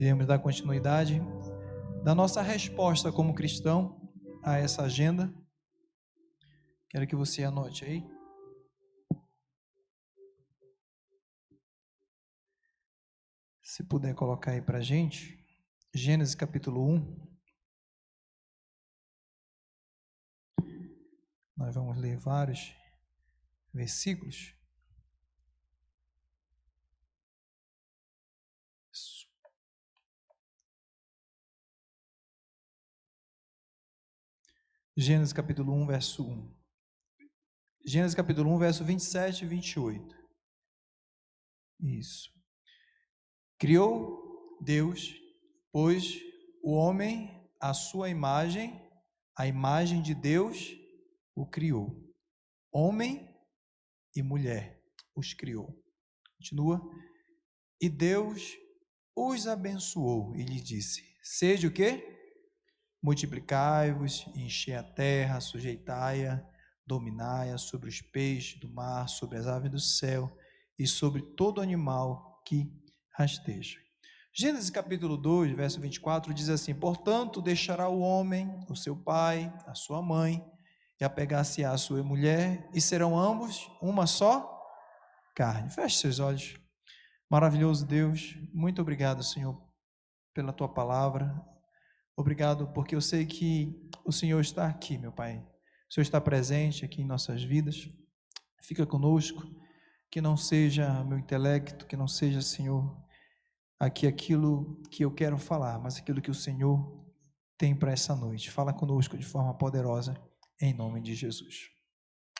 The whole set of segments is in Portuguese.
Iremos dar continuidade da nossa resposta como cristão a essa agenda. Quero que você anote aí. Se puder colocar aí para a gente, Gênesis capítulo 1. Nós vamos ler vários versículos. Gênesis capítulo 1, verso 1. Gênesis capítulo 1, verso 27 e 28. Isso. Criou Deus, pois, o homem à sua imagem, a imagem de Deus o criou. Homem e mulher os criou. Continua. E Deus os abençoou e lhe disse: seja o quê? Multiplicai-vos, enchei a terra, sujeitai-a, dominai-a sobre os peixes do mar, sobre as aves do céu e sobre todo animal que rasteja. Gênesis capítulo 2, verso 24 diz assim: portanto, deixará o homem, o seu pai, a sua mãe, e apegar-se-á a sua mulher, e serão ambos uma só carne. Feche seus olhos. Maravilhoso Deus, muito obrigado, Senhor, pela tua palavra. Obrigado porque eu sei que o Senhor está aqui, meu Pai. O Senhor está presente aqui em nossas vidas. Fica conosco, que não seja meu intelecto, que não seja, Senhor, aqui aquilo que eu quero falar, mas aquilo que o Senhor tem para essa noite. Fala conosco de forma poderosa, em nome de Jesus.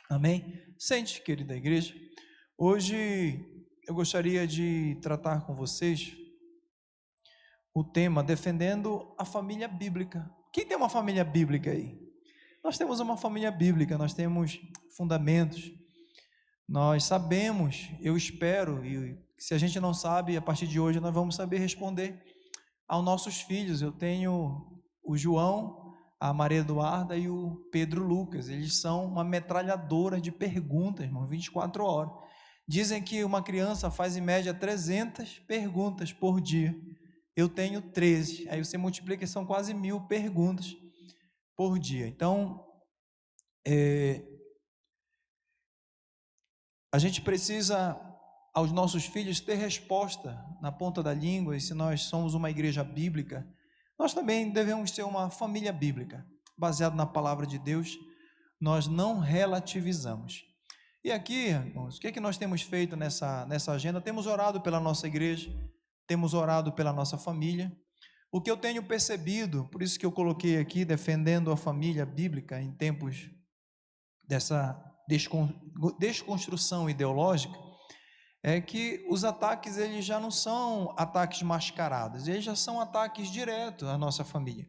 Amém? Sente, querida igreja. Hoje eu gostaria de tratar com vocês o tema defendendo a família bíblica. Quem tem uma família bíblica aí? Nós temos uma família bíblica, nós temos fundamentos, nós sabemos, eu espero, e se a gente não sabe, a partir de hoje nós vamos saber responder aos nossos filhos. Eu tenho o João, a Maria Eduarda e o Pedro Lucas, eles são uma metralhadora de perguntas, irmão, 24 horas. Dizem que uma criança faz em média 300 perguntas por dia. Eu tenho 13, aí você multiplica, são quase 1000 perguntas por dia. Então, a gente precisa, aos nossos filhos, ter resposta na ponta da língua, e se nós somos uma igreja bíblica, nós também devemos ser uma família bíblica, baseado na palavra de Deus, nós não relativizamos. E aqui, irmãos, o que é que nós temos feito nessa agenda? Temos orado pela nossa igreja, temos orado pela nossa família. O que eu tenho percebido, por isso que eu coloquei aqui, defendendo a família bíblica em tempos dessa desconstrução ideológica, é que os ataques, eles já não são ataques mascarados, eles já são ataques diretos à nossa família.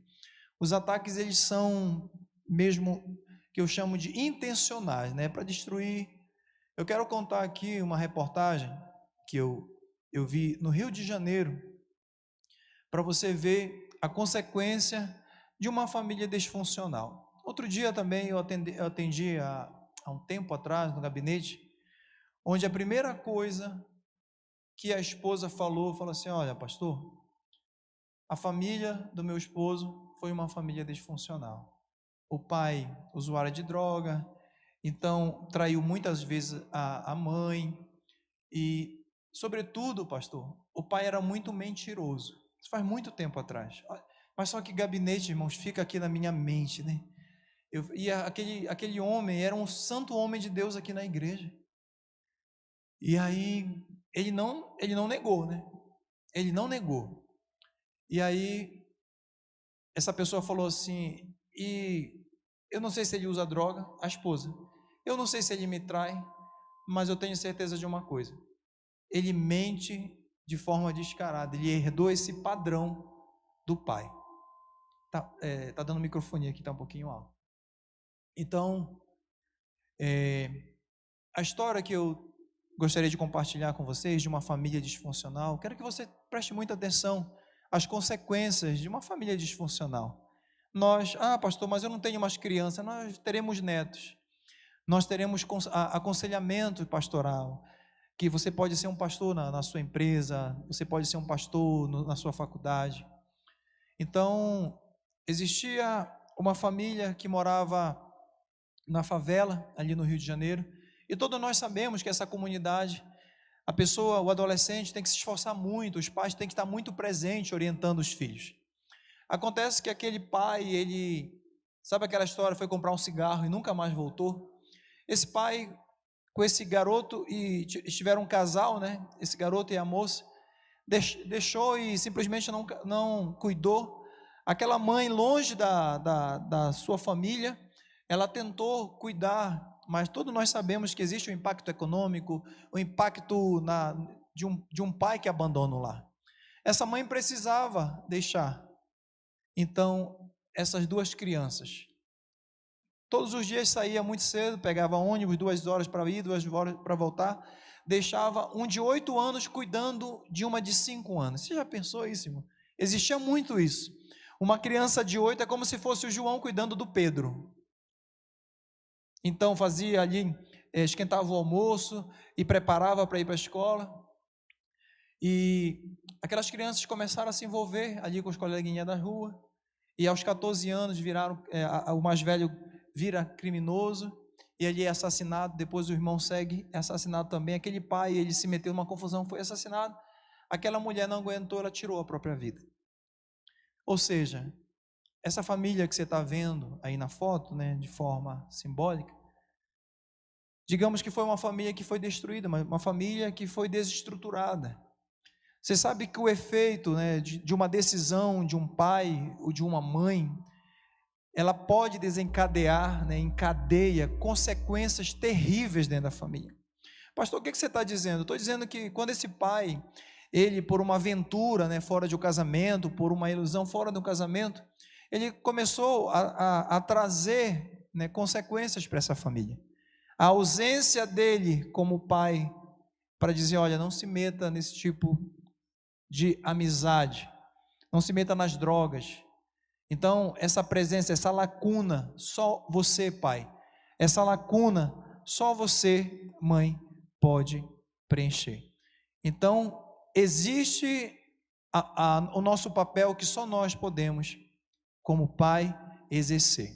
Os ataques, eles são mesmo, que eu chamo de intencionais, né, para destruir. Eu quero contar aqui uma reportagem que eu vi no Rio de Janeiro, para você ver a consequência de uma família disfuncional. Outro dia também eu atendi há um tempo atrás no gabinete, onde a primeira coisa que a esposa falou assim: olha, pastor, a família do meu esposo foi uma família disfuncional. O pai, usuário de droga, então traiu muitas vezes a mãe, e sobretudo, pastor, o pai era muito mentiroso. Isso faz muito tempo atrás. Mas só que gabinete, irmãos, fica aqui na minha mente, né? Aquele homem era um santo homem de Deus aqui na igreja. E aí ele não negou, né? Ele não negou. E aí essa pessoa falou assim: e eu não sei se ele usa droga, a esposa. Eu não sei se ele me trai, mas eu tenho certeza de uma coisa: ele mente de forma descarada. Ele herdou esse padrão do pai. Tá dando microfone aqui, tá um pouquinho alto. Então, a história que eu gostaria de compartilhar com vocês de uma família disfuncional, quero que você preste muita atenção às consequências de uma família disfuncional. Nós, pastor, mas eu não tenho mais criança. Nós teremos netos, nós teremos aconselhamento pastoral. que você pode ser um pastor na sua empresa, você pode ser um pastor na sua faculdade. Então, existia uma família que morava na favela, ali no Rio de Janeiro, e todos nós sabemos que essa comunidade, a pessoa, o adolescente tem que se esforçar muito, os pais têm que estar muito presentes orientando os filhos. Acontece que aquele pai, sabe aquela história, foi comprar um cigarro e nunca mais voltou? Esse pai, com esse garoto, e estiveram um casal, né? Esse garoto e a moça, deixou e simplesmente não cuidou. Aquela mãe, longe da sua família, ela tentou cuidar, mas todos nós sabemos que existe o impacto econômico, o impacto de um pai que abandona o lar. Essa mãe precisava deixar. Então, essas duas crianças, todos os dias saía muito cedo, pegava ônibus, 2 horas para ir, 2 horas para voltar, deixava um de 8 anos cuidando de uma de 5 anos. Você já pensou isso, irmão? Existia muito isso. Uma criança de 8 é como se fosse o João cuidando do Pedro. Então fazia ali, esquentava o almoço e preparava para ir para a escola. E aquelas crianças começaram a se envolver ali com os coleguinhas da rua. E aos 14 anos o mais velho vira criminoso e ele é assassinado. Depois o irmão segue, é assassinado também. Aquele pai, ele se meteu numa confusão, foi assassinado. Aquela mulher não aguentou, ela tirou a própria vida. Ou seja, essa família que você está vendo aí na foto, né, de forma simbólica, digamos que foi uma família que foi destruída, uma família que foi desestruturada. Você sabe que o efeito, né, de uma decisão de um pai ou de uma mãe, ela pode desencadear, né, em cadeia, consequências terríveis dentro da família. Pastor, o que você está dizendo? Estou dizendo que quando esse pai, ele por uma aventura, né, fora de um casamento, por uma ilusão fora do casamento, ele começou a trazer, né, consequências para essa família. A ausência dele como pai, para dizer, olha, não se meta nesse tipo de amizade, não se meta nas drogas. Então, essa presença, essa lacuna, só você, pai, essa lacuna, só você, mãe, pode preencher. Então, existe o nosso papel que só nós podemos, como pai, exercer.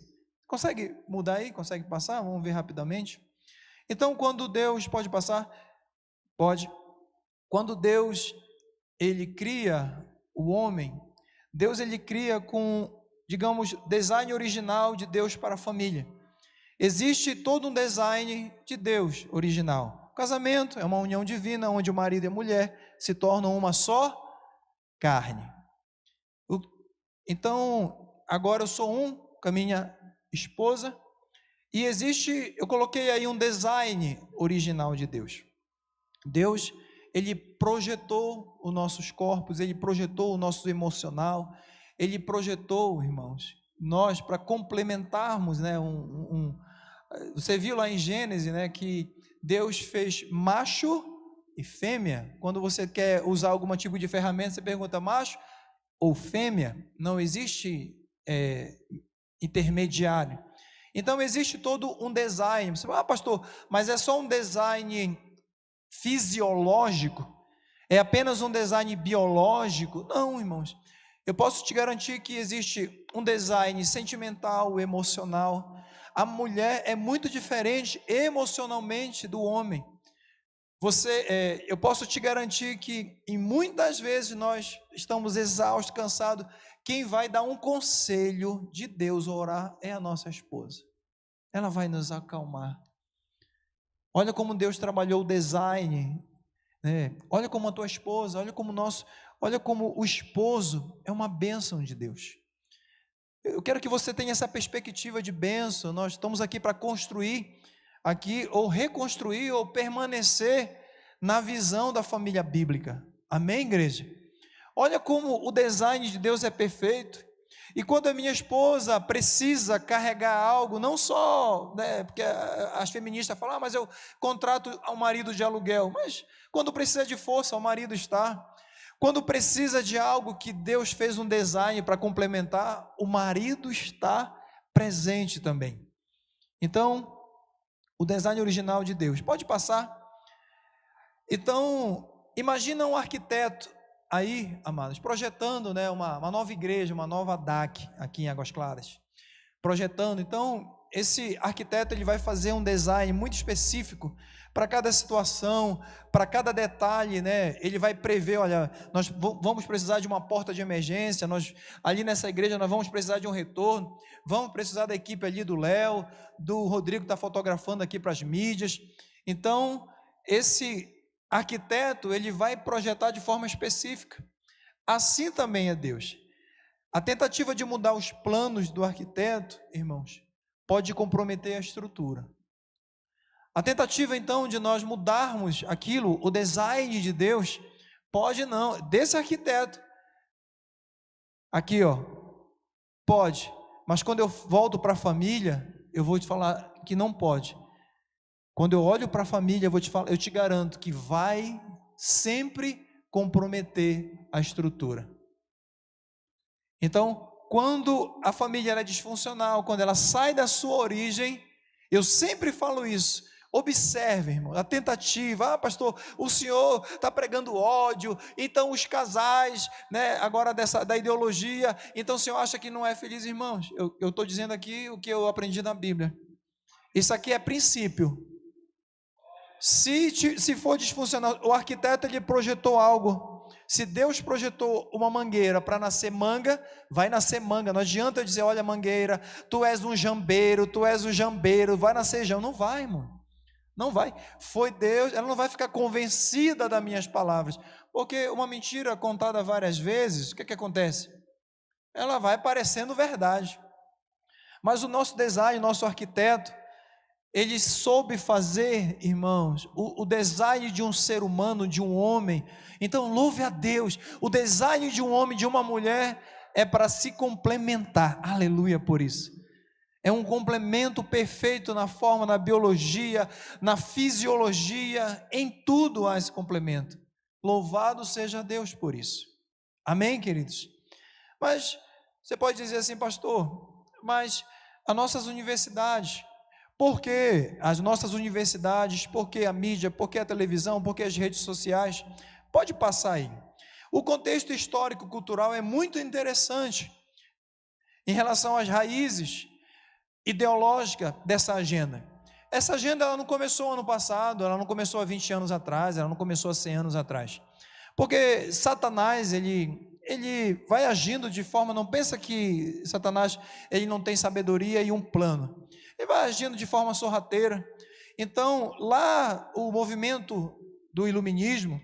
Consegue mudar aí? Consegue passar? Vamos ver rapidamente. Então, quando Deus, pode passar? Pode. Quando Deus, ele cria o homem, Deus, ele cria com, digamos, design original de Deus para a família. Existe todo um design de Deus original. O casamento é uma união divina, onde o marido e a mulher se tornam uma só carne. Então, agora eu sou um com a minha esposa, e existe, eu coloquei aí um design original de Deus. Deus, ele projetou os nossos corpos, ele projetou o nosso emocional, ele projetou, irmãos, nós para complementarmos, né, você viu lá em Gênesis, né, que Deus fez macho e fêmea. Quando você quer usar algum tipo de ferramenta, você pergunta macho ou fêmea, não existe intermediário. Então existe todo um design. Você fala, pastor, mas é só um design fisiológico? É apenas um design biológico? Não, irmãos. Eu posso te garantir que existe um design sentimental, emocional. A mulher é muito diferente emocionalmente do homem. Eu posso te garantir que em muitas vezes nós estamos exaustos, cansados. Quem vai dar um conselho de Deus orar é a nossa esposa. Ela vai nos acalmar. Olha como Deus trabalhou o design, né? Olha como a tua esposa, olha como o esposo é uma bênção de Deus. Eu quero que você tenha essa perspectiva de bênção. Nós estamos aqui para construir aqui, ou reconstruir, ou permanecer na visão da família bíblica. Amém, igreja? Olha como o design de Deus é perfeito. E quando a minha esposa precisa carregar algo, não só, né, porque as feministas falam, mas eu contrato ao marido de aluguel, mas quando precisa de força, o marido está. Quando precisa de algo que Deus fez um design para complementar, o marido está presente também. Então, o design original de Deus, pode passar? Então, imagina um arquiteto aí, amados, projetando, né, uma nova igreja, uma nova DAC aqui em Águas Claras. Projetando, então, esse arquiteto ele vai fazer um design muito específico para cada situação, para cada detalhe, né? Ele vai prever, olha, nós vamos precisar de uma porta de emergência, nós ali nessa igreja nós vamos precisar de um retorno, vamos precisar da equipe ali do Léo, do Rodrigo que está fotografando aqui para as mídias. Então, esse arquiteto, ele vai projetar de forma específica. Assim também é Deus. A tentativa de mudar os planos do arquiteto, irmãos, pode comprometer a estrutura. A tentativa, então, de nós mudarmos aquilo, o design de Deus, pode não, desse arquiteto, aqui ó, pode, mas quando eu volto para a família, eu vou te falar que não pode. Quando eu olho para a família, eu te garanto que vai sempre comprometer a estrutura. Então, quando a família é disfuncional, quando ela sai da sua origem, eu sempre falo isso. Observe, irmão, a tentativa. Pastor, o senhor está pregando ódio, então os casais, né, agora da ideologia, então o senhor acha que não é feliz, irmãos? Eu estou dizendo aqui o que eu aprendi na Bíblia. Isso aqui é princípio. Se for disfuncional, o arquiteto ele projetou algo. Se Deus projetou uma mangueira para nascer manga, vai nascer manga. Não adianta eu dizer, olha mangueira, tu és um jambeiro, vai nascer jão. Não vai, irmão. Não vai. Foi Deus, ela não vai ficar convencida das minhas palavras. Porque uma mentira contada várias vezes, o que acontece? Ela vai parecendo verdade. Mas o nosso design, nosso arquiteto, ele soube fazer, irmãos, o design de um ser humano, de um homem. Então louve a Deus, o design de um homem, de uma mulher, é para se complementar, aleluia por isso. É um complemento perfeito na forma, na biologia, na fisiologia, em tudo há esse complemento. Louvado seja Deus por isso, amém, queridos? Mas você pode dizer assim, pastor, mas as nossas universidades, por que as nossas universidades, por que a mídia, por que a televisão, por que as redes sociais? Pode passar aí. O contexto histórico cultural é muito interessante em relação às raízes ideológicas dessa agenda. Essa agenda ela não começou ano passado, ela não começou há 20 anos atrás, ela não começou há 100 anos atrás. Porque Satanás, ele vai agindo de forma, não pensa que Satanás ele não tem sabedoria e um plano. Ele vai agindo de forma sorrateira. Então, lá o movimento do iluminismo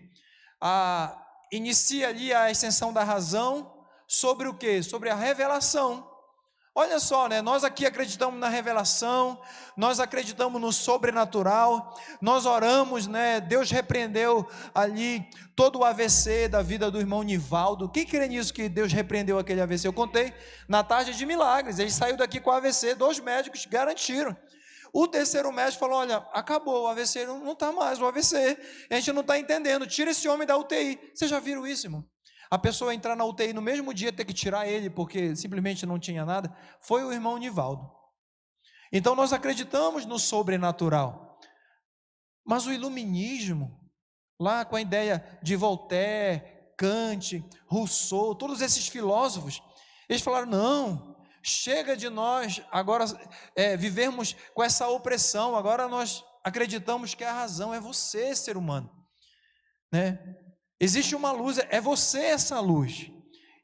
inicia ali a ascensão da razão sobre o quê? Sobre a revelação. Olha só, né? Nós aqui acreditamos na revelação, nós acreditamos no sobrenatural, nós oramos, né? Deus repreendeu ali todo o AVC da vida do irmão Nivaldo. Quem crê nisso que Deus repreendeu aquele AVC? Eu contei na tarde de milagres, ele saiu daqui com o AVC, 2 médicos garantiram. O terceiro médico falou, olha, acabou, o AVC não está mais, o AVC, a gente não está entendendo, tira esse homem da UTI. Vocês já viram isso, irmão? A pessoa entrar na UTI no mesmo dia, ter que tirar ele, porque simplesmente não tinha nada, foi o irmão Nivaldo. Então nós acreditamos no sobrenatural, mas o iluminismo, lá com a ideia de Voltaire, Kant, Rousseau, todos esses filósofos, eles falaram, não, chega de nós agora vivermos com essa opressão, agora nós acreditamos que a razão é você, ser humano, né? Existe uma luz, é você essa luz.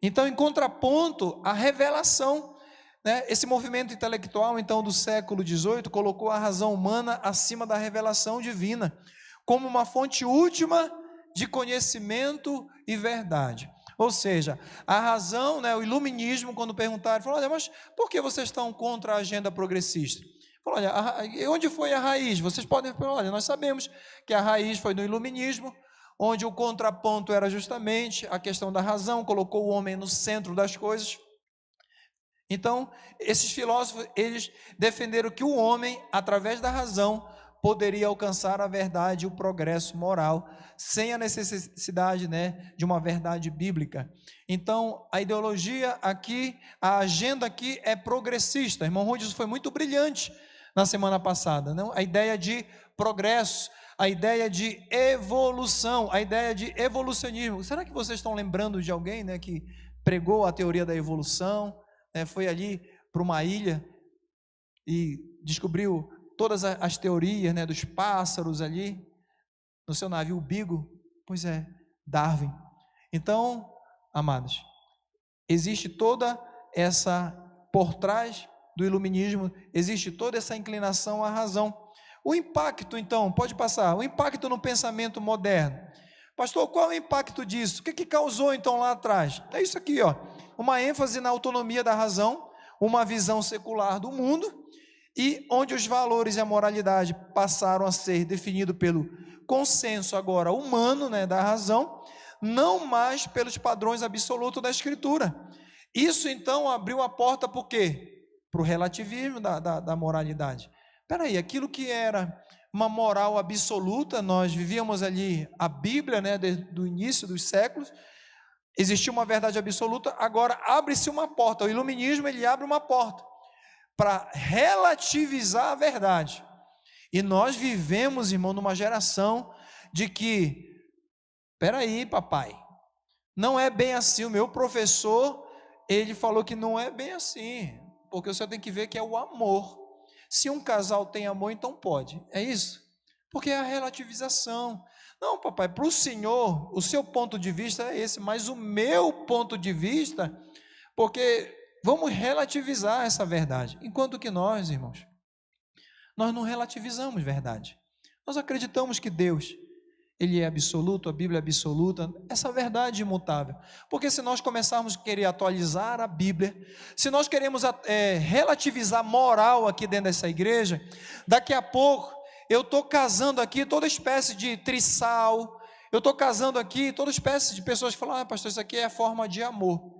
Então, em contraponto, a revelação, né? Esse movimento intelectual, então, do século XVIII, colocou a razão humana acima da revelação divina, como uma fonte última de conhecimento e verdade. Ou seja, a razão, né, o iluminismo, quando perguntaram, falou, olha, mas por que vocês estão contra a agenda progressista? Falou, olha, onde foi a raiz? Vocês podem falar, olha, nós sabemos que a raiz foi no iluminismo, onde o contraponto era justamente a questão da razão, colocou o homem no centro das coisas. Então, esses filósofos, eles defenderam que o homem, através da razão, poderia alcançar a verdade e o progresso moral, sem a necessidade, né, de uma verdade bíblica. Então, a ideologia aqui, a agenda aqui é progressista. Irmão Rudis foi muito brilhante na semana passada, não? A ideia de progresso, a ideia de evolução, a ideia de evolucionismo. Será que vocês estão lembrando de alguém, né, que pregou a teoria da evolução, foi ali para uma ilha e descobriu todas as teorias, né, dos pássaros ali, no seu navio Beagle? Pois é, Darwin. Então, amados, existe toda essa, por trás do iluminismo, existe toda essa inclinação à razão. O impacto, então, pode passar, o impacto no pensamento moderno. Pastor, qual é o impacto disso? O que causou, então, lá atrás? É isso aqui, ó, uma ênfase na autonomia da razão, uma visão secular do mundo, e onde os valores e a moralidade passaram a ser definidos pelo consenso agora humano, né, da razão, não mais pelos padrões absolutos da Escritura. Isso então abriu a porta para o quê? Para o relativismo da moralidade. Espera aí, aquilo que era uma moral absoluta, nós vivíamos ali a Bíblia, né, desde o início dos séculos, existia uma verdade absoluta, agora abre-se uma porta, o iluminismo ele abre uma porta para relativizar a verdade. E nós vivemos, irmão, numa geração de que, espera aí, papai, não é bem assim, o meu professor, ele falou que não é bem assim, porque você tem que ver que é o amor. Se um casal tem amor, então pode, é isso? Porque é a relativização. Não, papai, para o senhor, o seu ponto de vista é esse, mas o meu ponto de vista, porque vamos relativizar essa verdade, enquanto que nós, irmãos, nós não relativizamos verdade, nós acreditamos que Deus, Ele é absoluto, a Bíblia é absoluta, essa verdade imutável, porque se nós começarmos a querer atualizar a Bíblia, se nós queremos relativizar moral aqui dentro dessa igreja, daqui a pouco, eu estou casando aqui toda espécie de trissal, eu estou casando aqui toda espécie de pessoas que falam, pastor, isso aqui é a forma de amor.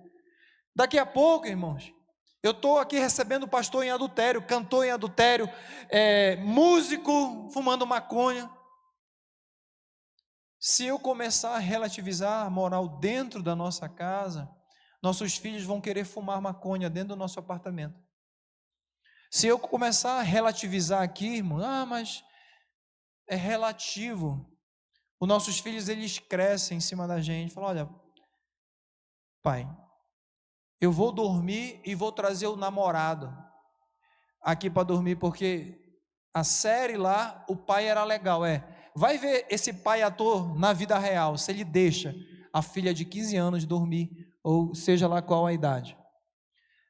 Daqui a pouco, irmãos, eu estou aqui recebendo pastor em adultério, cantor em adultério, músico fumando maconha. Se eu começar a relativizar a moral dentro da nossa casa, nossos filhos vão querer fumar maconha dentro do nosso apartamento. Se eu começar a relativizar aqui, irmão, mas é relativo. Os nossos filhos, eles crescem em cima da gente, falam, olha, pai, eu vou dormir e vou trazer o namorado aqui para dormir, porque a série lá, o pai era legal, vai ver esse pai ator na vida real, se ele deixa a filha de 15 anos dormir, ou seja lá qual a idade.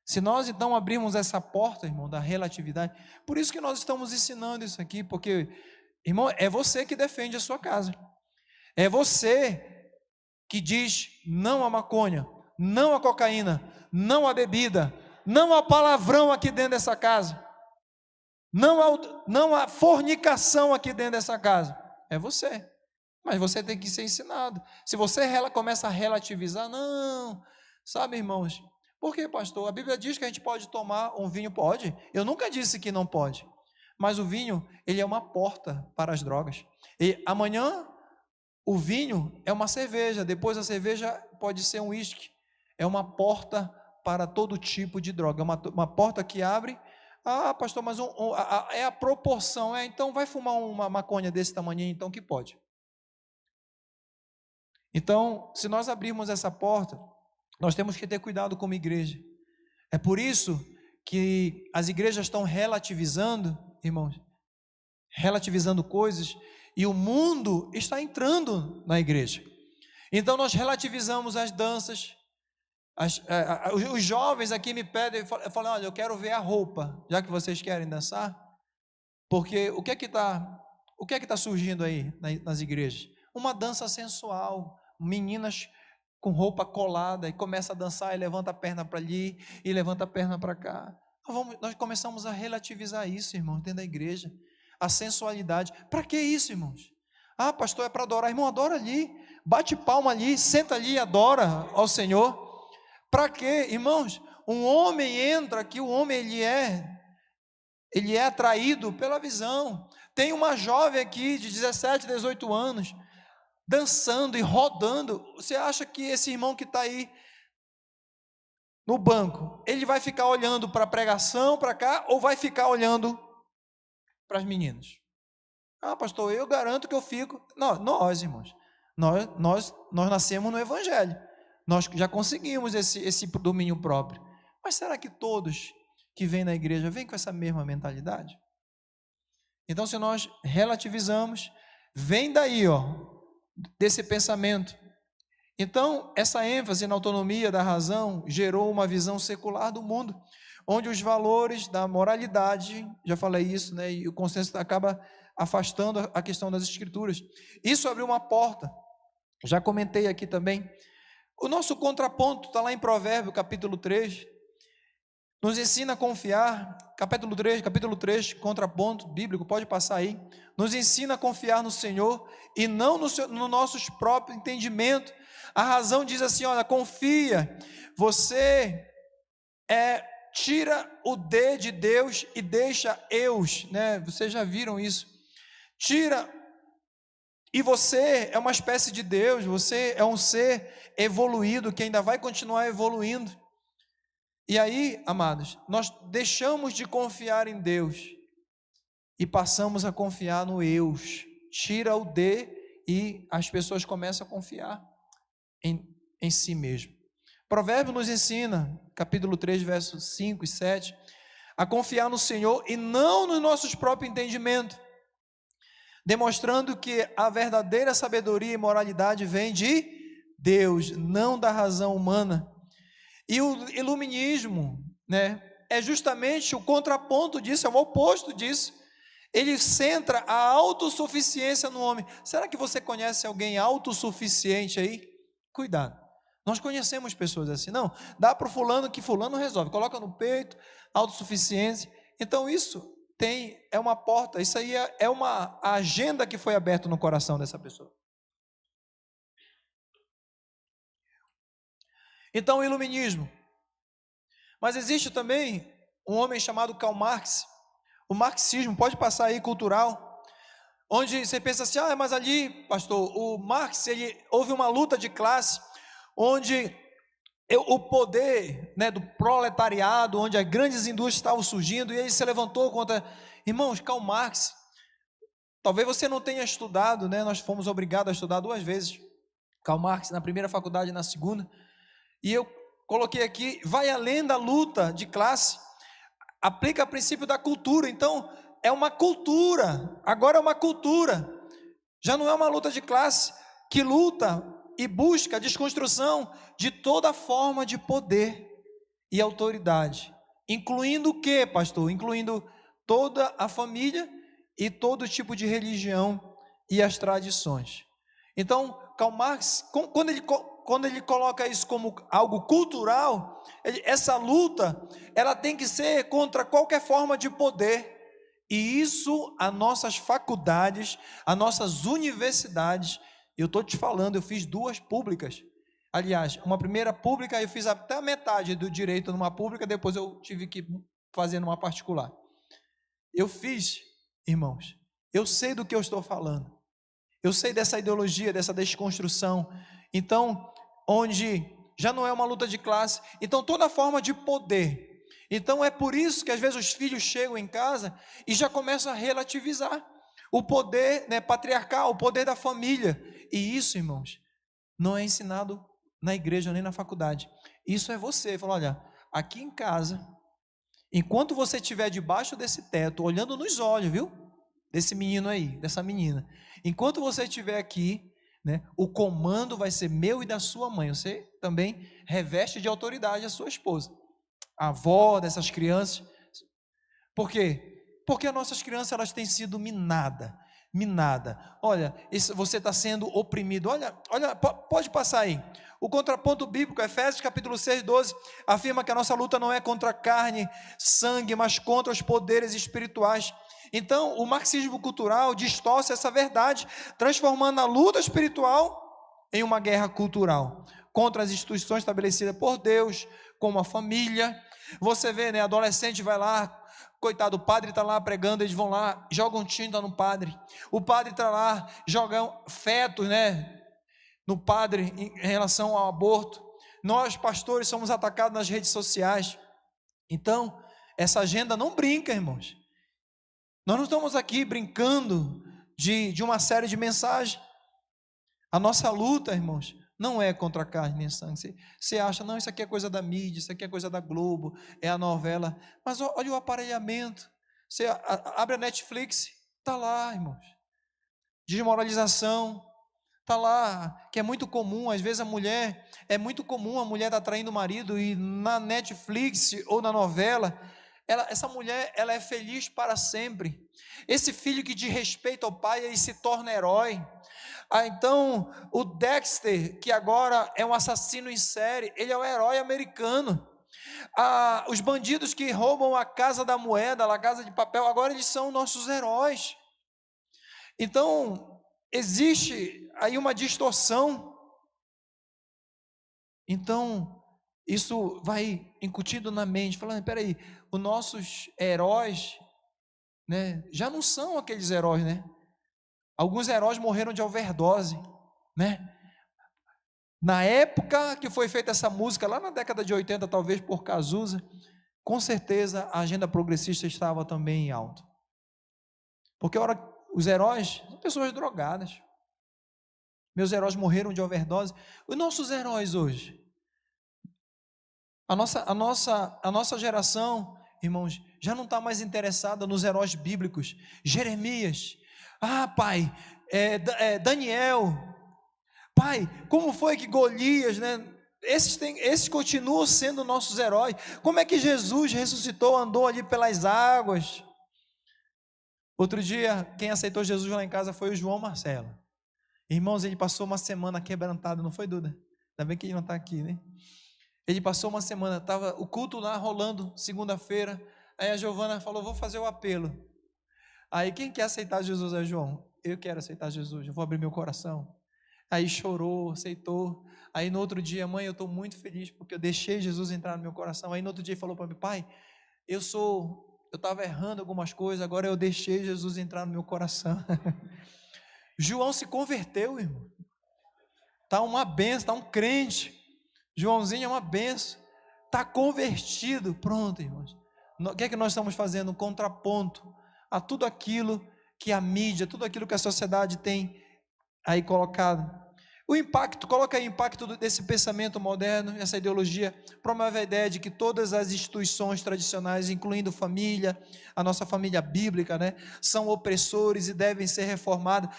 Se nós então abrirmos essa porta, irmão, da relatividade, por isso que nós estamos ensinando isso aqui, porque, irmão, é você que defende a sua casa, é você que diz não à maconha, não à cocaína, não à bebida, não ao palavrão aqui dentro dessa casa, não há fornicação aqui dentro dessa casa, é você, mas você tem que ser ensinado. Se você começa a relativizar, não, sabe, irmãos, por que, pastor? A Bíblia diz que a gente pode tomar um vinho, pode, eu nunca disse que não pode, mas o vinho, ele é uma porta para as drogas, e amanhã, o vinho é uma cerveja, depois a cerveja pode ser um uísque, é uma porta para todo tipo de droga, uma porta que abre. Pastor, mas é a proporção, então vai fumar uma maconha desse tamanho, então que pode. Então, se nós abrirmos essa porta, nós temos que ter cuidado como igreja. É por isso que as igrejas estão relativizando, irmãos, relativizando coisas, e o mundo está entrando na igreja. Então nós relativizamos as danças, os jovens aqui me pedem, eu falo, olha, eu quero ver a roupa, já que vocês querem dançar, porque o que é que está surgindo aí nas igrejas? Uma dança sensual, meninas com roupa colada, e começa a dançar, e levanta a perna para ali, e levanta a perna para cá. Nós começamos a relativizar isso, irmãos, dentro da igreja, a sensualidade. Para que isso, irmãos? Pastor, é para adorar. Irmão, adora ali, bate palma ali, senta ali e adora ao Senhor. Para quê, irmãos? Um homem entra aqui, o homem ele é atraído pela visão. Tem uma jovem aqui de 17, 18 anos, dançando e rodando. Você acha que esse irmão que está aí no banco, ele vai ficar olhando para a pregação, para cá, ou vai ficar olhando para as meninas? Ah, pastor, eu garanto que eu fico. Não, nós, irmãos, nós nascemos no Evangelho, nós já conseguimos esse domínio próprio. Mas será que todos que vêm na igreja vêm com essa mesma mentalidade? Então, se nós relativizamos, vem daí, desse pensamento. Então, essa ênfase na autonomia da razão gerou uma visão secular do mundo, onde os valores da moralidade, já falei isso, né, e o consenso acaba afastando a questão das escrituras. Isso abriu uma porta, já comentei aqui também. O nosso contraponto está lá em Provérbios, capítulo 3, nos ensina a confiar, capítulo 3, contraponto bíblico, pode passar aí, nos ensina a confiar no Senhor e não no nosso próprio entendimento. A razão diz assim, olha, confia, você tira o D de Deus e deixa eus, né? Vocês já viram isso, tira, e você é uma espécie de Deus, você é um ser evoluído, que ainda vai continuar evoluindo. E aí, amados, nós deixamos de confiar em Deus e passamos a confiar no eus, tira o D e as pessoas começam a confiar em si mesmo. Provérbio nos ensina, capítulo 3, versos 5 e 7, a confiar no Senhor e não no nosso próprio entendimento, demonstrando que a verdadeira sabedoria e moralidade vem de Deus, não da razão humana. E o iluminismo, né, é justamente o contraponto disso, é o oposto disso. Ele centra a autossuficiência no homem. Será que você conhece alguém autossuficiente aí? Cuidado. Nós conhecemos pessoas assim. Não, dá para o fulano que fulano resolve. Coloca no peito, autossuficiência. Então isso é uma porta, isso aí é uma agenda que foi aberta no coração dessa pessoa. Então o iluminismo. Mas existe também um homem chamado Karl Marx, o marxismo, pode passar aí, cultural, onde você pensa assim, mas ali, pastor, o Marx, houve uma luta de classe, onde o poder, né, do proletariado, onde as grandes indústrias estavam surgindo, e ele se levantou contra, irmãos, Karl Marx, talvez você não tenha estudado, né, nós fomos obrigados a estudar 2 vezes, Karl Marx, na primeira faculdade e na segunda, e eu coloquei aqui, vai além da luta de classe, aplica o princípio da cultura. Então é uma cultura, agora é uma cultura, já não é uma luta de classe, que luta e busca a desconstrução de toda forma de poder e autoridade, incluindo o que, pastor? Incluindo toda a família e todo tipo de religião e as tradições. Então Karl Marx, quando ele coloca isso como algo cultural, essa luta, ela tem que ser contra qualquer forma de poder, e isso as nossas faculdades, as nossas universidades, eu estou te falando, eu fiz 2 públicas, aliás, uma primeira pública, eu fiz até a metade do direito numa pública, depois eu tive que fazer numa particular, eu fiz, irmãos, eu sei do que eu estou falando, eu sei dessa ideologia, dessa desconstrução, então, onde já não é uma luta de classe, então toda forma de poder, então é por isso que às vezes os filhos chegam em casa e já começam a relativizar o poder, né, patriarcal, o poder da família, e isso, irmãos, não é ensinado na igreja nem na faculdade, isso é você, fala, olha, aqui em casa, enquanto você estiver debaixo desse teto, olhando nos olhos, viu, desse menino aí, dessa menina, enquanto você estiver aqui, né, o comando vai ser meu e da sua mãe, você também reveste de autoridade a sua esposa, a avó dessas crianças. Por quê? Porque as nossas crianças, elas têm sido minadas, olha, você está sendo oprimido, olha, pode passar aí, o contraponto bíblico, Efésios capítulo 6, 12, afirma que a nossa luta não é contra carne, sangue, mas contra os poderes espirituais. Então o marxismo cultural distorce essa verdade, transformando a luta espiritual em uma guerra cultural, contra as instituições estabelecidas por Deus, como a família. Você vê, né, adolescente vai lá, coitado, o padre está lá pregando, eles vão lá, jogam tinta no padre, o padre está lá, jogam fetos, né, no padre em relação ao aborto. Nós pastores somos atacados nas redes sociais. Então essa agenda não brinca, irmãos, nós não estamos aqui brincando de uma série de mensagens. A nossa luta, irmãos, não é contra a carne nem sangue. Você acha, não, isso aqui é coisa da mídia, isso aqui é coisa da Globo, é a novela. Mas olha o aparelhamento. Você abre a Netflix, está lá, irmãos. Desmoralização, está lá, que é muito comum. Às vezes é muito comum a mulher estar traindo o marido e na Netflix ou na novela, essa mulher, ela é feliz para sempre. Esse filho que diz respeito ao pai, ele se torna herói. Então, o Dexter, que agora é um assassino em série, ele é o herói americano. Os bandidos que roubam a Casa da Moeda, a Casa de Papel, agora eles são nossos heróis. Então, existe aí uma distorção. Então, isso vai incutindo na mente, falando, peraí, os nossos heróis, né, já não são aqueles heróis, né? Alguns heróis morreram de overdose, né? Na época que foi feita essa música, lá na década de 80, talvez por Cazuza, com certeza a agenda progressista estava também em alta. Porque os heróis são pessoas drogadas. Meus heróis morreram de overdose. Os nossos heróis hoje, a nossa geração, irmãos, já não está mais interessada nos heróis bíblicos. Jeremias, pai, Daniel, pai, como foi que Golias, né? Esses continuam sendo nossos heróis. Como é que Jesus ressuscitou, andou ali pelas águas? Outro dia, quem aceitou Jesus lá em casa foi o João Marcelo. Irmãos, ele passou uma semana quebrantado, não foi, Duda? Ainda bem que ele não está aqui, né? Ele passou uma semana, estava o culto lá rolando, segunda-feira. Aí a Giovana falou, vou fazer o apelo. Aí, quem quer aceitar Jesus é João? Eu quero aceitar Jesus, eu vou abrir meu coração. Aí chorou, aceitou. Aí no outro dia, mãe, eu estou muito feliz porque eu deixei Jesus entrar no meu coração. Aí no outro dia ele falou para mim, pai, eu estava errando algumas coisas, agora eu deixei Jesus entrar no meu coração. João se converteu, irmão. Está uma benção, está um crente. Joãozinho é uma benção. Está convertido. Pronto, irmãos. O que é que nós estamos fazendo? Um contraponto a tudo aquilo que a mídia, tudo aquilo que a sociedade tem aí colocado. O impacto, coloca aí o impacto desse pensamento moderno, essa ideologia, promove a ideia de que todas as instituições tradicionais, incluindo família, a nossa família bíblica, né, são opressores e devem ser reformados.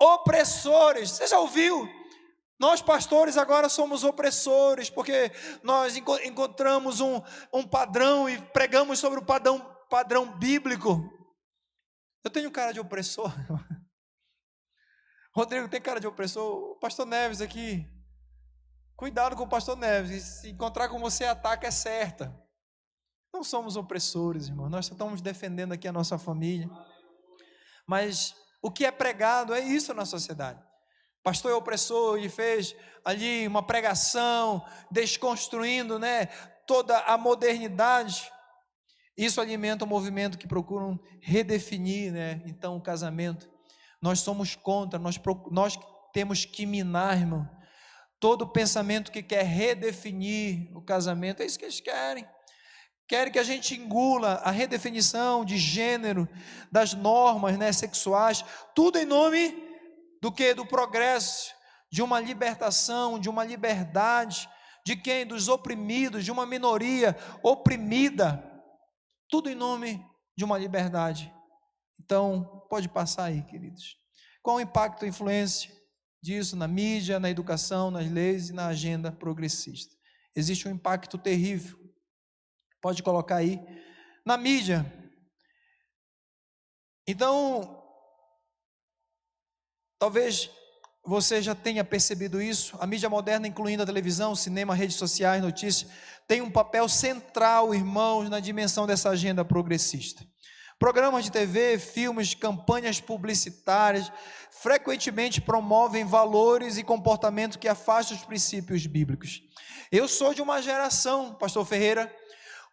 Opressores, você já ouviu? Nós pastores agora somos opressores, porque nós encontramos um padrão e pregamos sobre o padrão bíblico. Eu tenho cara de opressor. Rodrigo tem cara de opressor. O pastor Neves aqui. Cuidado com o pastor Neves. Se encontrar com você, ataque é certa. Não somos opressores, irmão. Nós só estamos defendendo aqui a nossa família. Mas o que é pregado é isso na sociedade. Pastor é opressor e fez ali uma pregação, desconstruindo, né, toda a modernidade. Isso alimenta um movimento que procuram redefinir, né, então o casamento. Nós somos contra, nós temos que minar, irmão, todo pensamento que quer redefinir o casamento. É isso que eles querem. Querem que a gente engula a redefinição de gênero, das normas, né, sexuais, tudo em nome do que? Do progresso, de uma libertação, de uma liberdade, de quem? Dos oprimidos, de uma minoria oprimida, tudo em nome de uma liberdade. Então, pode passar aí, queridos. Qual o impacto, a influência disso na mídia, na educação, nas leis e na agenda progressista? Existe um impacto terrível. Pode colocar aí. Na mídia. Então, talvez você já tenha percebido isso. A mídia moderna, incluindo a televisão, cinema, redes sociais, notícias, tem um papel central, irmãos, na dimensão dessa agenda progressista. Programas de TV, filmes, campanhas publicitárias, frequentemente promovem valores e comportamentos que afastam os princípios bíblicos. Eu sou de uma geração, pastor Ferreira,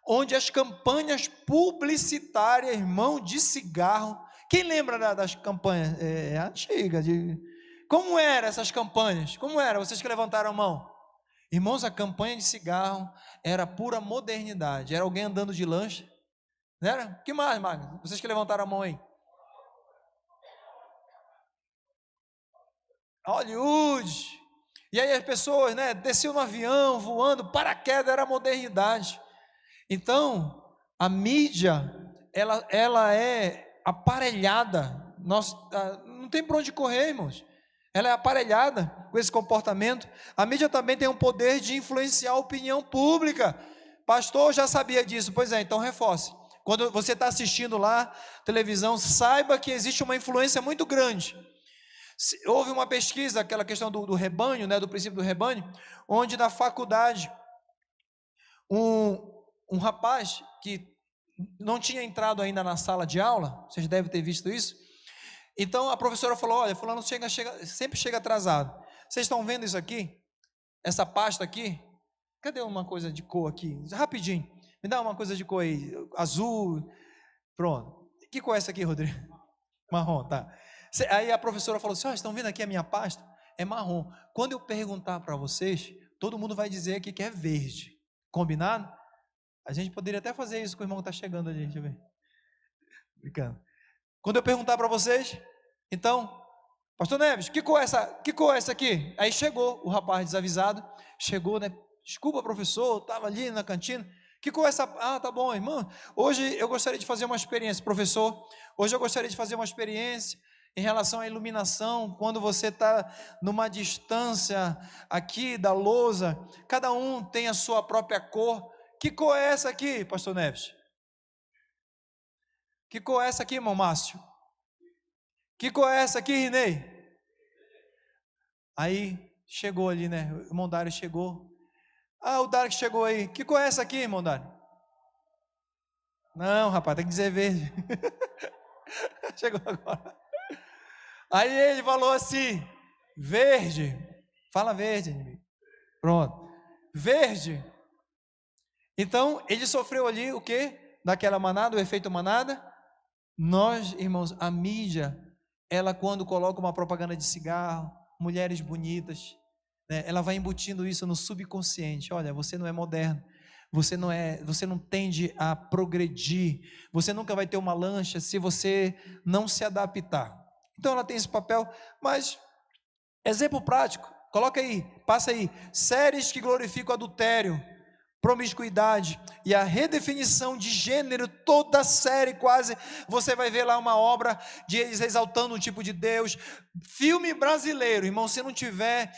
onde as campanhas publicitárias, irmão, de cigarro, quem lembra das campanhas? É antiga. Como eram essas campanhas? Como era? Vocês que levantaram a mão. Irmãos, a campanha de cigarro era pura modernidade. Era alguém andando de lancha. Não era? Que mais, Magno? Vocês que levantaram a mão aí. Hollywood. E aí as pessoas, né, desciam no avião, voando, paraquedas, era a modernidade. Então, a mídia, ela é aparelhada. Não tem para onde correr, irmãos. Ela é aparelhada com esse comportamento. A mídia também tem o poder de influenciar a opinião pública. Pastor, já sabia disso. Pois é, então reforce. Quando você está assistindo lá televisão, saiba que existe uma influência muito grande. Houve uma pesquisa, aquela questão do rebanho, né, do princípio do rebanho, onde na faculdade, um rapaz que não tinha entrado ainda na sala de aula, vocês devem ter visto isso. Então a professora falou: olha, fulano sempre chega atrasado. Vocês estão vendo isso aqui? Essa pasta aqui? Cadê uma coisa de cor aqui? Rapidinho, me dá uma coisa de cor aí, azul, pronto. Que cor é essa aqui, Rodrigo? Marrom, tá. Aí a professora falou assim: estão vendo aqui a minha pasta? É marrom. Quando eu perguntar para vocês, todo mundo vai dizer aqui que é verde. Combinado? A gente poderia até fazer isso com o irmão que está chegando ali, deixa eu ver. Brincando. Quando eu perguntar para vocês, então, Pastor Neves, que cor é essa aqui? Aí chegou o rapaz desavisado, chegou, né? Desculpa, professor, estava ali na cantina. Que cor é essa? Ah, tá bom, irmão. Hoje eu gostaria de fazer uma experiência, professor. Hoje eu gostaria de fazer uma experiência em relação à iluminação. Quando você está numa distância aqui da lousa, cada um tem a sua própria cor. Que cor é essa aqui, Pastor Neves? Que cor é essa aqui, irmão Márcio? Que cor é essa aqui, Rinei? Aí chegou ali, né? O irmão Dário chegou. Ah, o Dário chegou aí. Que cor é essa aqui, irmão Dário? Não, rapaz, tem que dizer verde. Chegou agora. Aí ele falou assim: verde. Fala verde, inimigo. Pronto. Verde. Então, ele sofreu ali o quê? Daquela manada, o efeito manada. Nós, irmãos, a mídia, ela quando coloca uma propaganda de cigarro, mulheres bonitas, né, ela vai embutindo isso no subconsciente. Olha, você não é moderno, você não tende a progredir, você nunca vai ter uma lancha se você não se adaptar. Então ela tem esse papel, mas exemplo prático, coloca aí, passa aí, séries que glorificam adultério, promiscuidade e a redefinição de gênero. Toda série quase você vai ver lá uma obra de eles exaltando um tipo de Deus. Filme brasileiro, irmão, se não tiver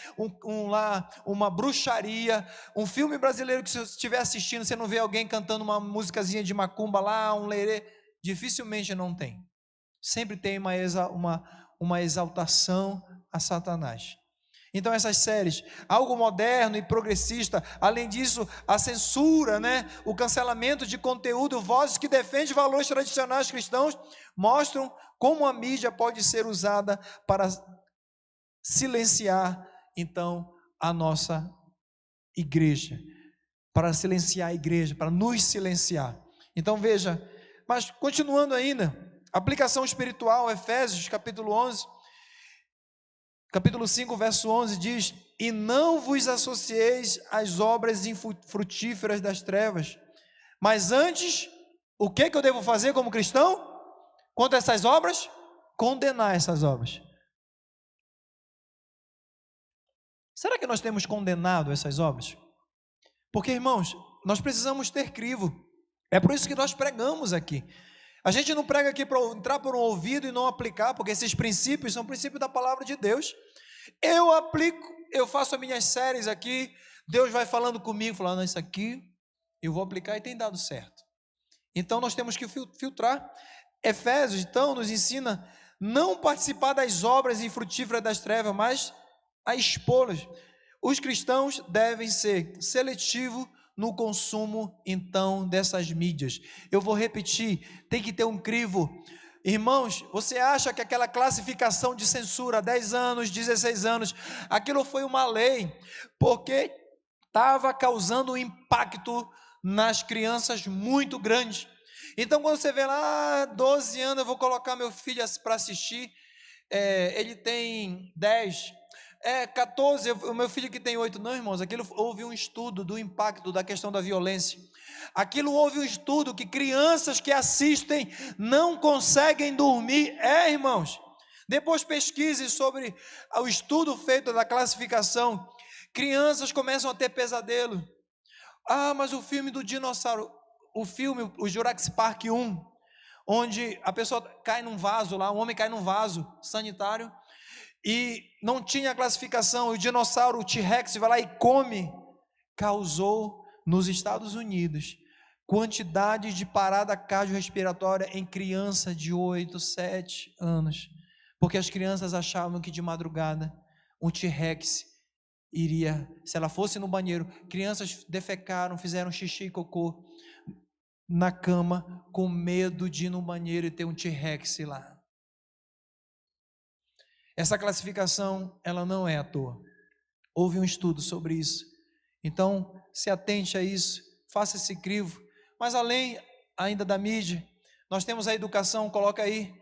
lá uma bruxaria, um filme brasileiro que se você estiver assistindo, você não vê alguém cantando uma musicazinha de macumba lá, um lerê, dificilmente não tem. Sempre tem uma exaltação a Satanás. Então essas séries, algo moderno e progressista, além disso, a censura, né? O cancelamento de conteúdo, vozes que defendem valores tradicionais cristãos, mostram como a mídia pode ser usada para silenciar, então, a nossa igreja, para silenciar a igreja, para nos silenciar. Então veja, mas continuando ainda, aplicação espiritual, Efésios capítulo 11, capítulo 5, verso 11 diz: e não vos associeis às obras infrutíferas das trevas, mas antes, o que eu devo fazer como cristão? Quanto a essas obras? Condenar essas obras. Será que nós temos condenado essas obras? Porque, irmãos, nós precisamos ter crivo. É por isso que nós pregamos aqui. A gente não prega aqui para entrar por um ouvido e não aplicar, porque esses princípios são princípios da palavra de Deus. Eu aplico, eu faço as minhas séries aqui, Deus vai falando comigo, falando: isso aqui eu vou aplicar e tem dado certo. Então nós temos que filtrar. Efésios então nos ensina não participar das obras infrutíferas das trevas, mas a expô-las. Os cristãos devem ser seletivos no consumo então dessas mídias. Eu vou repetir, tem que ter um crivo. Irmãos, você acha que aquela classificação de censura, 10 anos, 16 anos, aquilo foi uma lei, porque estava causando um impacto nas crianças muito grande. Então quando você vê lá, 12 anos, eu vou colocar meu filho para assistir, ele tem 10, 14, o meu filho que tem 8, não, irmãos, aquilo houve um estudo do impacto da questão da violência. Aquilo houve um estudo que crianças que assistem não conseguem dormir, irmãos. Depois pesquise sobre o estudo feito da classificação. Crianças começam a ter pesadelo. Ah, mas o filme do dinossauro, o Jurassic Park 1, onde a pessoa cai num vaso lá, um homem cai num vaso sanitário, e não tinha classificação, o dinossauro, o T-Rex, vai lá e come, causou nos Estados Unidos quantidade de parada cardiorrespiratória em criança de 8, 7 anos, porque as crianças achavam que de madrugada um T-Rex iria, se ela fosse no banheiro, crianças defecaram, fizeram xixi e cocô na cama, com medo de ir no banheiro e ter um T-Rex lá. Essa classificação, ela não é à toa. Houve um estudo sobre isso. Então, se atente a isso, faça esse crivo. Mas além ainda da mídia, nós temos a educação, coloca aí,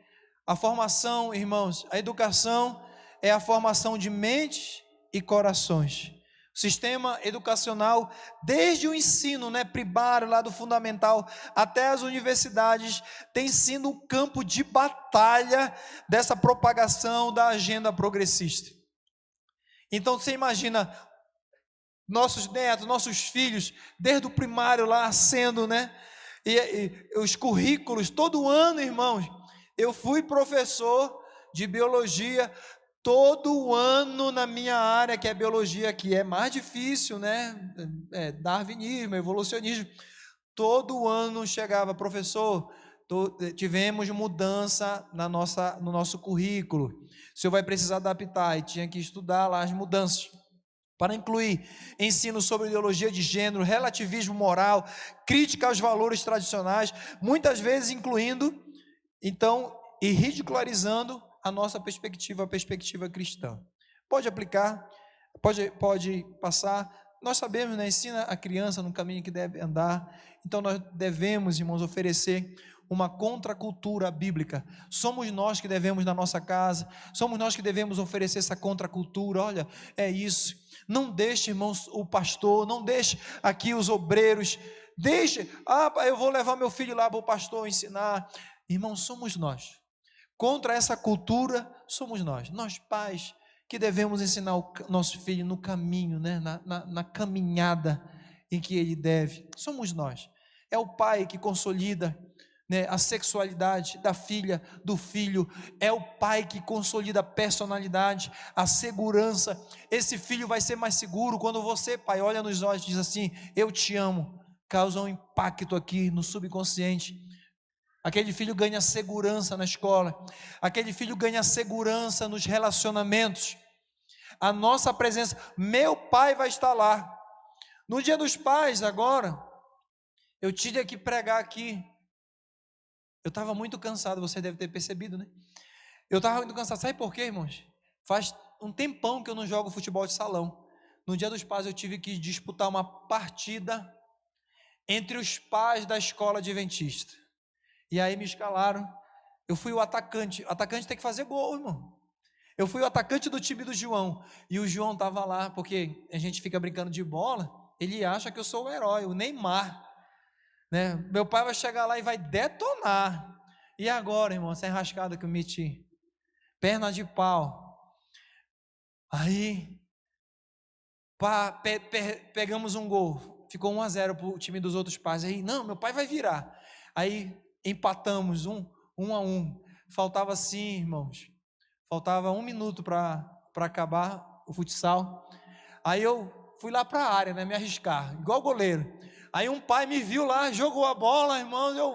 a formação, irmãos. A educação é a formação de mentes e corações. O sistema educacional, desde o ensino, primário, lá do fundamental, até as universidades, tem sido um campo de batalha dessa propagação da agenda progressista. Então você imagina, nossos netos, nossos filhos, desde o primário lá sendo, e os currículos, todo ano, irmãos, eu fui professor de biologia, todo ano na minha área, que é biologia, que é mais difícil, darwinismo, evolucionismo, todo ano chegava, professor, tivemos mudança no nosso currículo, o senhor vai precisar adaptar, e tinha que estudar lá as mudanças, para incluir ensino sobre ideologia de gênero, relativismo moral, crítica aos valores tradicionais, muitas vezes incluindo, então, e ridicularizando a nossa perspectiva, a perspectiva cristã. Pode aplicar, pode passar, nós sabemos, ensina a criança no caminho que deve andar, então nós devemos, irmãos, oferecer uma contracultura bíblica. Somos nós que devemos na nossa casa, somos nós que devemos oferecer essa contracultura. Olha, é isso. Não deixe, irmãos, o pastor, não deixe aqui os obreiros, deixe, eu vou levar meu filho lá para o pastor ensinar. Irmãos, somos nós. Contra essa cultura, somos nós pais, que devemos ensinar o nosso filho no caminho, na caminhada em que ele deve. Somos nós. É o pai que consolida a sexualidade da filha, do filho, é o pai que consolida a personalidade, a segurança. Esse filho vai ser mais seguro quando você, pai, olha nos olhos e diz assim: eu te amo, causa um impacto aqui no subconsciente. Aquele filho ganha segurança na escola, aquele filho ganha segurança nos relacionamentos. A nossa presença, meu pai vai estar lá. No Dia dos Pais agora, eu tive que pregar aqui. Eu estava muito cansado, você deve ter percebido, Eu estava muito cansado, sabe por quê, irmãos? Faz um tempão que eu não jogo futebol de salão. No Dia dos Pais eu tive que disputar uma partida entre os pais da escola adventista. E aí me escalaram, eu fui o atacante tem que fazer gol, irmão. Eu fui o atacante do time do João, e o João estava lá, porque a gente fica brincando de bola, ele acha que eu sou o herói, o Neymar, meu pai vai chegar lá e vai detonar, e agora, irmão, essa enrascada que eu meti, perna de pau, aí, pegamos um gol, ficou 1-0 para o time dos outros pais, aí, não, meu pai vai virar, aí empatamos 1-1, faltava assim, irmãos, faltava 1 minuto para acabar o futsal, aí eu fui lá para a área, me arriscar, igual goleiro, aí um pai me viu lá, jogou a bola, irmãos, eu,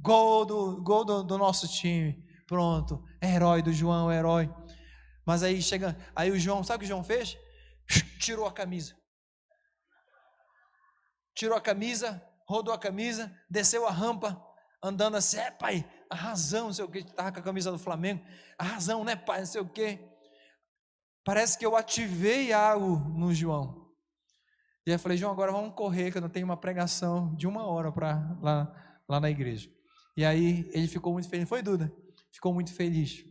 gol do nosso time, pronto, herói do João, herói, mas aí chega, aí o João, sabe o que o João fez? Tirou a camisa, rodou a camisa, desceu a rampa, andando assim, pai, a razão, não sei o que, estava com a camisa do Flamengo, a razão, pai, não sei o que, parece que eu ativei algo no João, e aí eu falei, João, agora vamos correr, que eu não tenho uma pregação de 1 hora lá na igreja, e aí ele ficou muito feliz, foi Duda? Ficou muito feliz,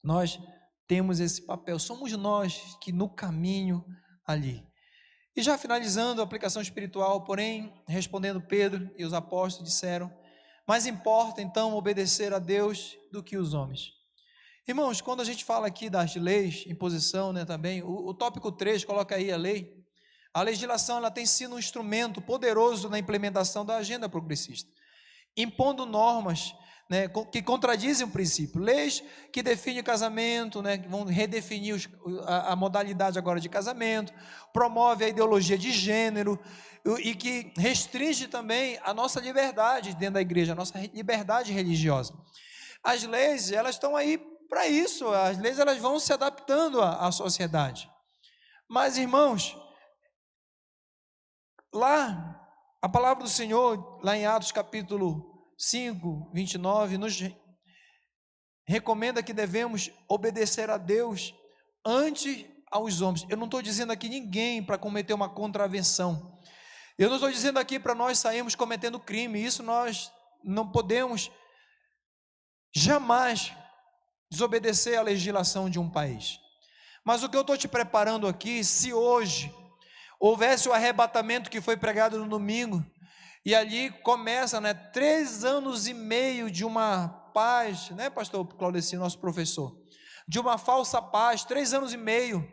nós temos esse papel, somos nós que no caminho ali. E já finalizando a aplicação espiritual, porém, respondendo Pedro e os apóstolos disseram, mais importa então obedecer a Deus do que os homens. Irmãos, quando a gente fala aqui das leis, imposição, né, também, o tópico 3, coloca aí a lei. A legislação, ela tem sido um instrumento poderoso na implementação da agenda progressista, impondo normas, né, que contradizem o princípio. Leis que definem o casamento, né, que vão redefinir a modalidade agora de casamento, promove a ideologia de gênero e que restringe também a nossa liberdade dentro da igreja, a nossa liberdade religiosa. As leis, elas estão aí para isso, as leis elas vão se adaptando à sociedade. Mas, irmãos, lá, a palavra do Senhor, lá em Atos capítulo 5, 29, nos recomenda que devemos obedecer a Deus antes aos homens. Eu não estou dizendo aqui ninguém para cometer uma contravenção. Eu não estou dizendo aqui para nós sairmos cometendo crime. Isso nós não podemos jamais desobedecer a legislação de um país. Mas o que eu estou te preparando aqui, se hoje houvesse o arrebatamento que foi pregado no domingo, e ali começa, 3 anos e meio de uma paz, né, pastor Claudeci, nosso professor, de uma falsa paz, 3 anos e meio,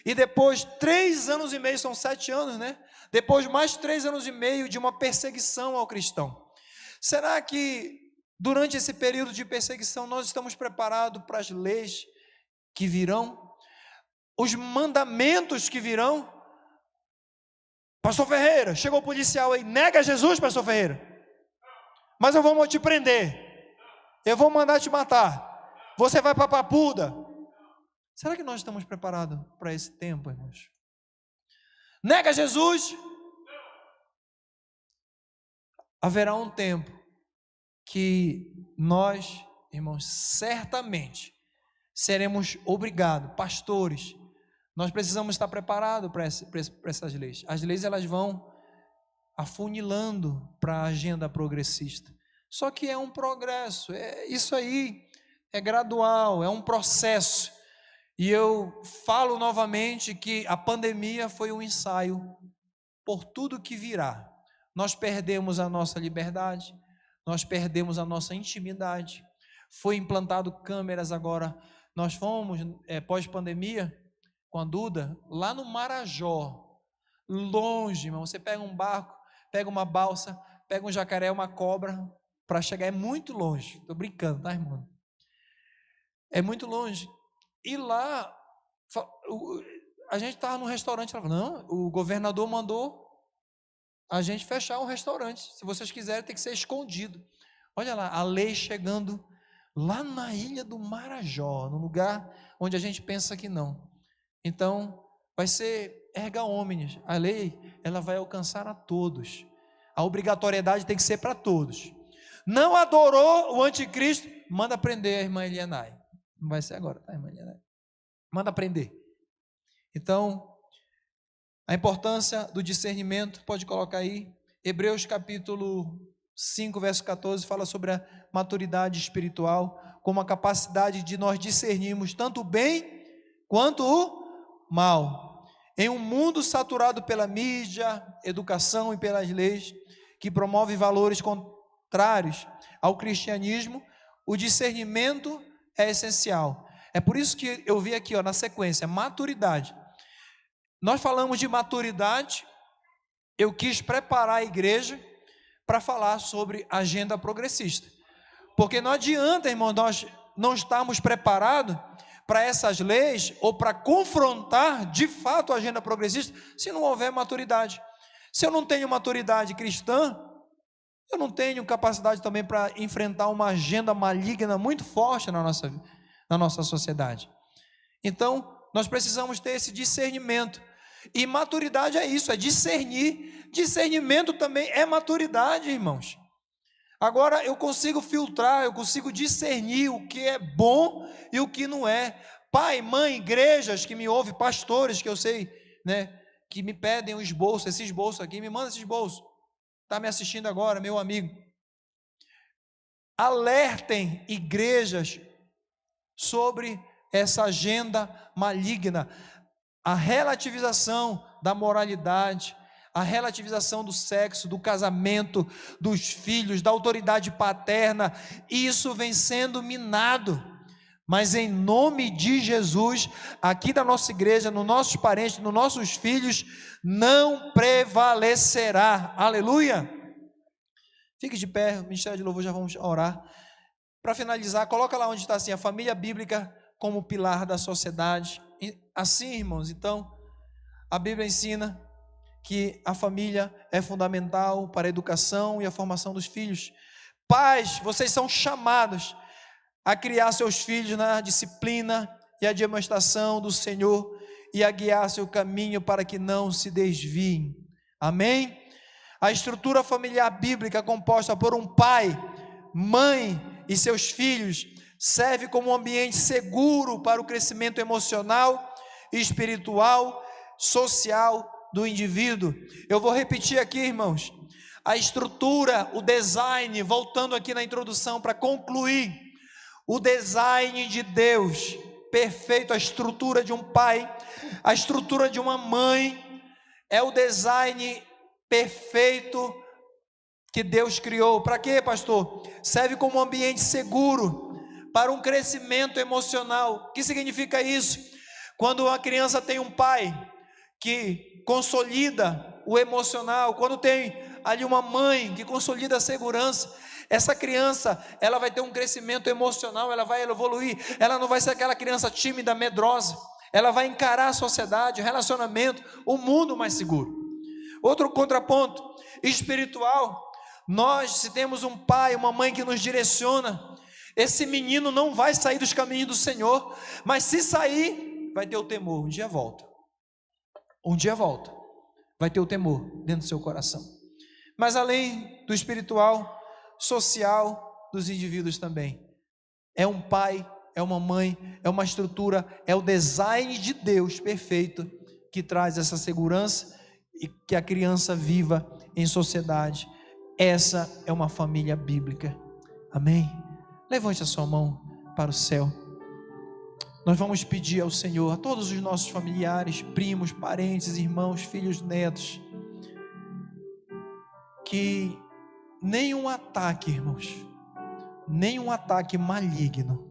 e depois 3 anos e meio, são 7 anos, né, depois mais 3 anos e meio de uma perseguição ao cristão. Será que durante esse período de perseguição nós estamos preparados para as leis que virão, os mandamentos que virão? Pastor Ferreira, chegou o policial aí, nega Jesus, pastor Ferreira, mas eu vou te prender, eu vou mandar te matar, você vai para a papuda. Será que nós estamos preparados para esse tempo, irmãos? Nega Jesus. Haverá um tempo que nós, irmãos, certamente seremos obrigados, pastores, nós precisamos estar preparados para essas leis. As leis elas vão afunilando para a agenda progressista. Só que é um progresso, isso aí é gradual, é um processo. E eu falo novamente que a pandemia foi um ensaio por tudo que virá. Nós perdemos a nossa liberdade, nós perdemos a nossa intimidade. Foi implantado câmeras agora. Nós fomos, pós-pandemia, com a Duda, lá no Marajó, longe, irmão. Você pega um barco, pega uma balsa, pega um jacaré, uma cobra, para chegar é muito longe. Estou brincando, tá, irmão? É muito longe. E lá, a gente estava num restaurante, ela falou, não, o governador mandou a gente fechar o restaurante. Se vocês quiserem, tem que ser escondido. Olha lá, a lei chegando lá na ilha do Marajó, num lugar onde a gente pensa que não. Então, vai ser erga omnes, a lei, ela vai alcançar a todos, a obrigatoriedade tem que ser para todos. Não adorou o anticristo, manda prender a irmã Elianai, não vai ser agora, tá, irmã Elianai? Manda prender. Então, a importância do discernimento, pode colocar aí, Hebreus capítulo 5, verso 14, fala sobre a maturidade espiritual, como a capacidade de nós discernirmos tanto o bem quanto o mal, em um mundo saturado pela mídia, educação e pelas leis, que promove valores contrários ao cristianismo, o discernimento é essencial. É por isso que eu vi aqui, na sequência, maturidade. Nós falamos de maturidade, eu quis preparar a igreja para falar sobre agenda progressista, porque não adianta, irmão, nós não estarmos preparados para essas leis, ou para confrontar de fato a agenda progressista, se não houver maturidade. Se eu não tenho maturidade cristã, eu não tenho capacidade também para enfrentar uma agenda maligna muito forte na nossa sociedade. Então, nós precisamos ter esse discernimento, e maturidade é isso, é discernir. Discernimento também é maturidade, irmãos. Agora eu consigo filtrar, eu consigo discernir o que é bom e o que não é. Pai, mãe, igrejas que me ouvem, pastores que eu sei, que me pedem um esboço, esse esboço aqui, me manda esse esboço. Está me assistindo agora, meu amigo. Alertem igrejas sobre essa agenda maligna, a relativização da moralidade, a relativização do sexo, do casamento, dos filhos, da autoridade paterna. Isso vem sendo minado. Mas em nome de Jesus, aqui da nossa igreja, nos nossos parentes, nos nossos filhos, não prevalecerá. Aleluia! Fique de pé, o Ministério de Louvor, já vamos orar. Para finalizar, coloca lá onde está assim, a família bíblica como pilar da sociedade. E assim, irmãos, então, a Bíblia ensina que a família é fundamental para a educação e a formação dos filhos. Pais, vocês são chamados a criar seus filhos na disciplina e a demonstração do Senhor e a guiar seu caminho para que não se desviem. Amém? A estrutura familiar bíblica composta por um pai, mãe e seus filhos serve como um ambiente seguro para o crescimento emocional, espiritual, social do indivíduo. Eu vou repetir aqui, irmãos, a estrutura, o design, voltando aqui na introdução para concluir, o design de Deus, perfeito, a estrutura de um pai, a estrutura de uma mãe, é o design perfeito que Deus criou. Para quê, pastor? Serve como um ambiente seguro para um crescimento emocional. O que significa isso? Quando uma criança tem um pai que consolida o emocional, quando tem ali uma mãe que consolida a segurança, essa criança, ela vai ter um crescimento emocional, ela vai evoluir, ela não vai ser aquela criança tímida, medrosa, ela vai encarar a sociedade, o relacionamento, o mundo mais seguro. Outro contraponto espiritual, nós, se temos um pai, uma mãe que nos direciona, esse menino não vai sair dos caminhos do Senhor, mas se sair, vai ter o temor, um dia volta, vai ter o temor dentro do seu coração. Mas além do espiritual, social dos indivíduos também, é um pai, é uma mãe, é uma estrutura, é o design de Deus perfeito, que traz essa segurança e que a criança viva em sociedade. Essa é uma família bíblica. Amém? Levante a sua mão para o céu. Nós vamos pedir ao Senhor, a todos os nossos familiares, primos, parentes, irmãos, filhos, netos, que nenhum ataque, irmãos, nenhum ataque maligno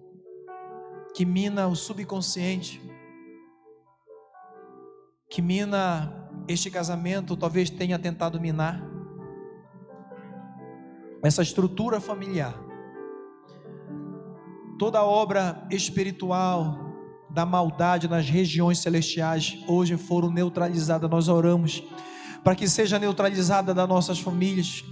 que mina o subconsciente, que mina este casamento, talvez tenha tentado minar essa estrutura familiar. Toda obra espiritual da maldade nas regiões celestiais hoje foram neutralizadas. Nós oramos para que seja neutralizada das nossas famílias,